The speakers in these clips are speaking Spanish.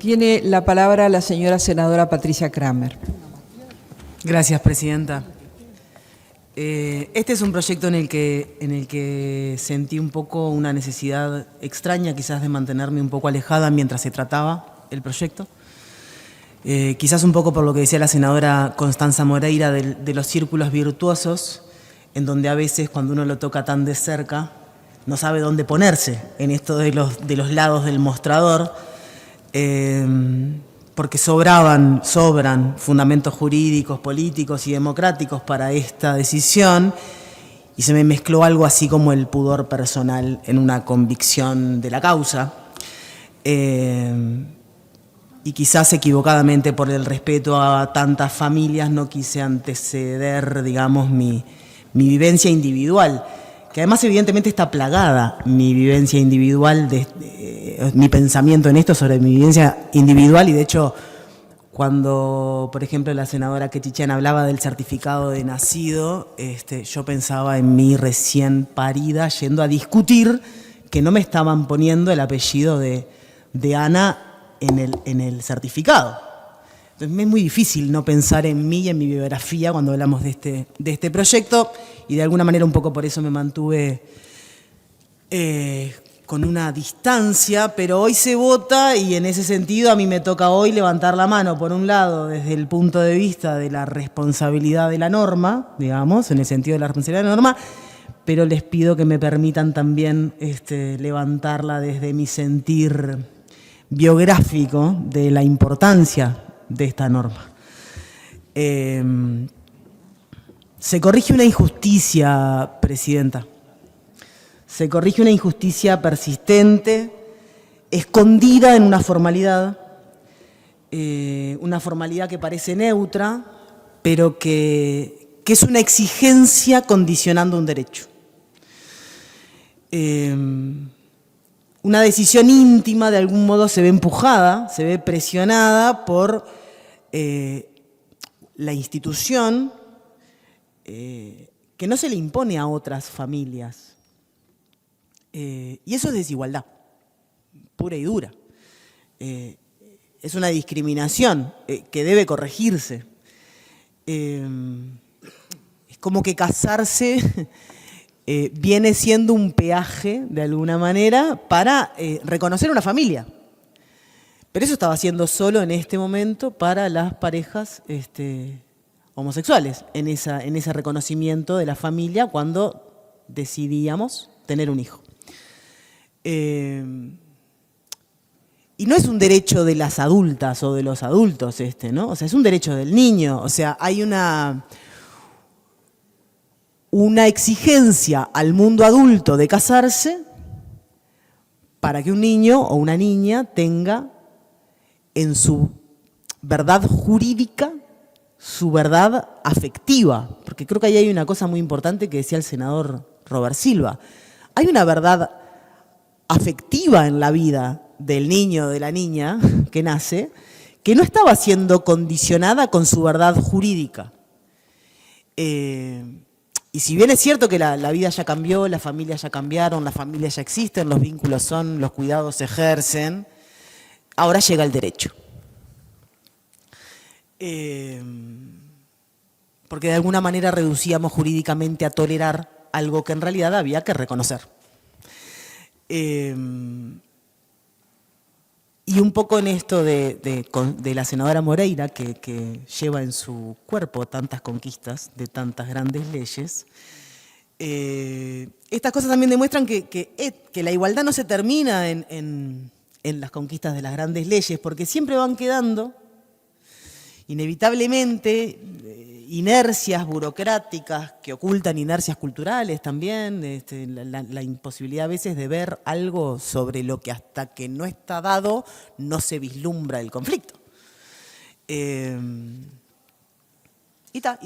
Tiene la palabra la señora senadora Patricia Kramer. Gracias, presidenta. Este es un proyecto en el que sentí un poco una necesidad extraña, quizás de mantenerme un poco alejada mientras se trataba el proyecto. Quizás un poco por lo que decía la senadora Constanza Moreira de los círculos virtuosos, en donde a veces cuando uno lo toca tan de cerca no sabe dónde ponerse en esto de los lados del mostrador, porque sobran fundamentos jurídicos, políticos y democráticos para esta decisión, y se me mezcló algo así como el pudor personal en una convicción de la causa. Y quizás equivocadamente por el respeto a tantas familias no quise anteceder, digamos, mi vivencia individual, que además evidentemente está plagada mi vivencia individual, mi pensamiento en esto sobre mi vivencia individual, y de hecho cuando, por ejemplo, la senadora Quechichén hablaba del certificado de nacido, yo pensaba en mi recién parida yendo a discutir que no me estaban poniendo el apellido de Ana en el certificado. Entonces me es muy difícil no pensar en mí y en mi biografía cuando hablamos de este proyecto, y de alguna manera un poco por eso me mantuve con una distancia, pero hoy se vota y en ese sentido a mí me toca hoy levantar la mano, por un lado, desde el punto de vista de la responsabilidad de la norma, digamos, en el sentido de la responsabilidad de la norma, pero les pido que me permitan también levantarla desde mi sentir biográfico de la importancia de esta norma. Se corrige una injusticia, presidenta. Se corrige una injusticia persistente, escondida en una formalidad que parece neutra, pero que es una exigencia condicionando un derecho. Una decisión íntima de algún modo se ve empujada, se ve presionada por la institución que no se le impone a otras familias. Y eso es desigualdad, pura y dura. Es una discriminación que debe corregirse. Es como que casarse viene siendo un peaje, de alguna manera, para reconocer una familia. Pero eso estaba siendo solo en este momento para las parejas homosexuales, en ese reconocimiento de la familia cuando decidíamos tener un hijo. Y no es un derecho de las adultas o de los adultos ¿no? O sea, es un derecho del niño. O sea, hay una exigencia al mundo adulto de casarse para que un niño o una niña tenga en su verdad jurídica su verdad afectiva. Porque creo que ahí hay una cosa muy importante que decía el senador Robert Silva. Hay una verdad afectiva en la vida del niño o de la niña que nace, que no estaba siendo condicionada con su verdad jurídica. Y si bien es cierto que la vida ya cambió, las familias ya cambiaron, las familias ya existen, los vínculos son, los cuidados se ejercen, ahora llega el derecho. Porque de alguna manera reducíamos jurídicamente a tolerar algo que en realidad había que reconocer. Y un poco en esto de la senadora Moreira, que lleva en su cuerpo tantas conquistas de tantas grandes leyes, estas cosas también demuestran que la igualdad no se termina en las conquistas de las grandes leyes, porque siempre van quedando, inevitablemente, inercias burocráticas que ocultan inercias culturales también, la imposibilidad a veces de ver algo sobre lo que hasta que no está dado no se vislumbra el conflicto. Y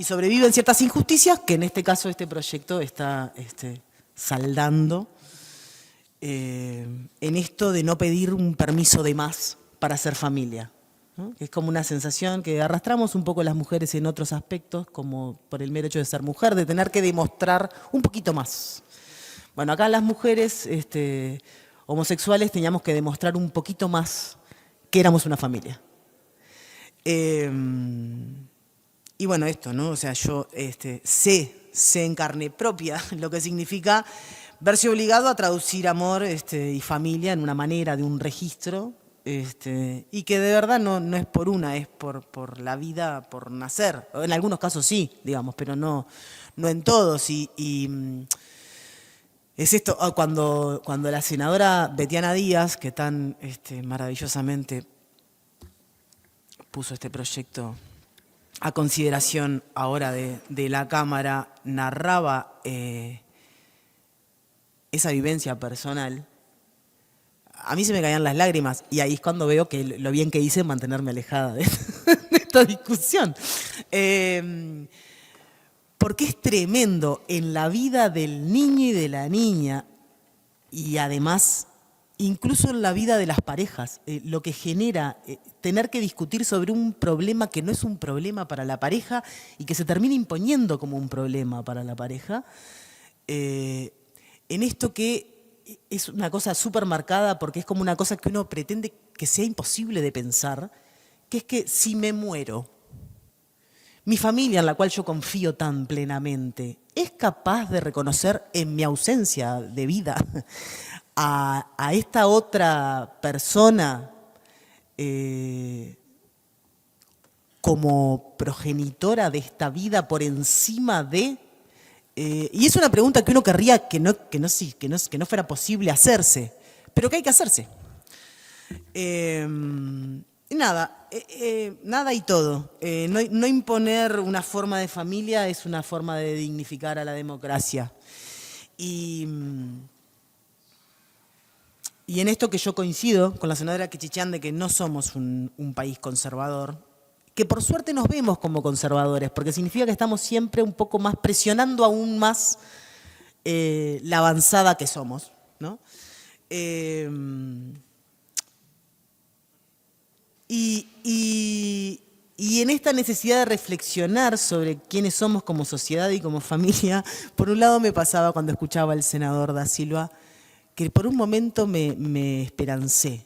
sobreviven ciertas injusticias que en este caso este proyecto está saldando en esto de no pedir un permiso de más para ser familia, ¿no? Es como una sensación que arrastramos un poco las mujeres en otros aspectos, como por el mero hecho de ser mujer, de tener que demostrar un poquito más. Bueno, acá las mujeres homosexuales teníamos que demostrar un poquito más que éramos una familia. Y bueno, esto, ¿no? O sea, yo sé en carne propia lo que significa verse obligado a traducir amor y familia en una manera de un registro, y que de verdad no es por una, es por la vida, por nacer. En algunos casos sí, digamos, pero no en todos. Es esto, cuando la senadora Betiana Díaz, que tan maravillosamente puso este proyecto a consideración ahora de la Cámara, narraba esa vivencia personal, a mí se me caían las lágrimas, y ahí es cuando veo que lo bien que hice en mantenerme alejada de esta discusión. Porque es tremendo en la vida del niño y de la niña, y además incluso en la vida de las parejas, lo que genera tener que discutir sobre un problema que no es un problema para la pareja y que se termina imponiendo como un problema para la pareja, en esto que es una cosa súper marcada porque es como una cosa que uno pretende que sea imposible de pensar, que es que si me muero, mi familia, en la cual yo confío tan plenamente, ¿es capaz de reconocer en mi ausencia de vida a esta otra persona como progenitora de esta vida por encima de? Y es una pregunta que uno querría que no fuera posible hacerse, pero que hay que hacerse. Nada y todo. No imponer una forma de familia es una forma de dignificar a la democracia. Y en esto que yo coincido con la senadora Kechichán de que no somos un país conservador, que por suerte nos vemos como conservadores, porque significa que estamos siempre un poco más presionando aún más la avanzada que somos, ¿no? Y en esta necesidad de reflexionar sobre quiénes somos como sociedad y como familia, por un lado me pasaba cuando escuchaba al senador Da Silva, que por un momento me esperancé.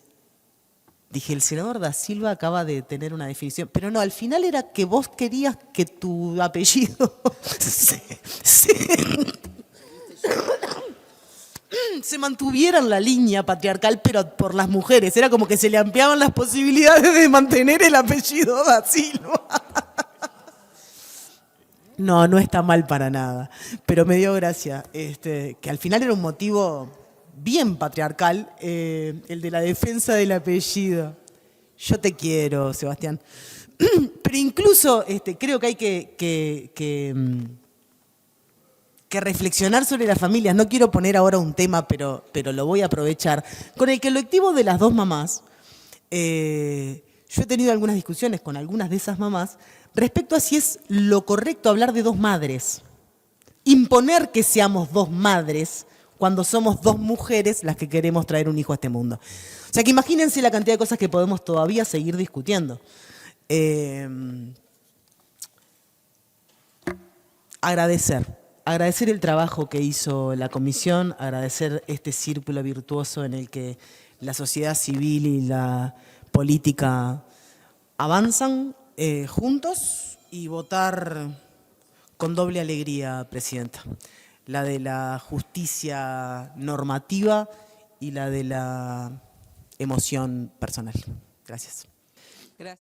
Dije, el senador Da Silva acaba de tener una definición, pero no, al final era que vos querías que tu apellido se mantuviera en la línea patriarcal, pero por las mujeres. Era como que se le ampliaban las posibilidades de mantener el apellido Da Silva. No está mal para nada, pero me dio gracia, que al final era un motivo bien patriarcal, el de la defensa del apellido. Yo te quiero, Sebastián. Pero incluso creo que hay que reflexionar sobre las familias. No quiero poner ahora un tema, pero lo voy a aprovechar. Con el colectivo de las dos mamás, yo he tenido algunas discusiones con algunas de esas mamás respecto a si es lo correcto hablar de dos madres. Imponer que seamos dos madres cuando somos dos mujeres las que queremos traer un hijo a este mundo. O sea que imagínense la cantidad de cosas que podemos todavía seguir discutiendo. Agradecer el trabajo que hizo la comisión, agradecer este círculo virtuoso en el que la sociedad civil y la política avanzan juntos, y votar con doble alegría, Presidenta. La de la justicia normativa y la de la emoción personal. Gracias. Gracias.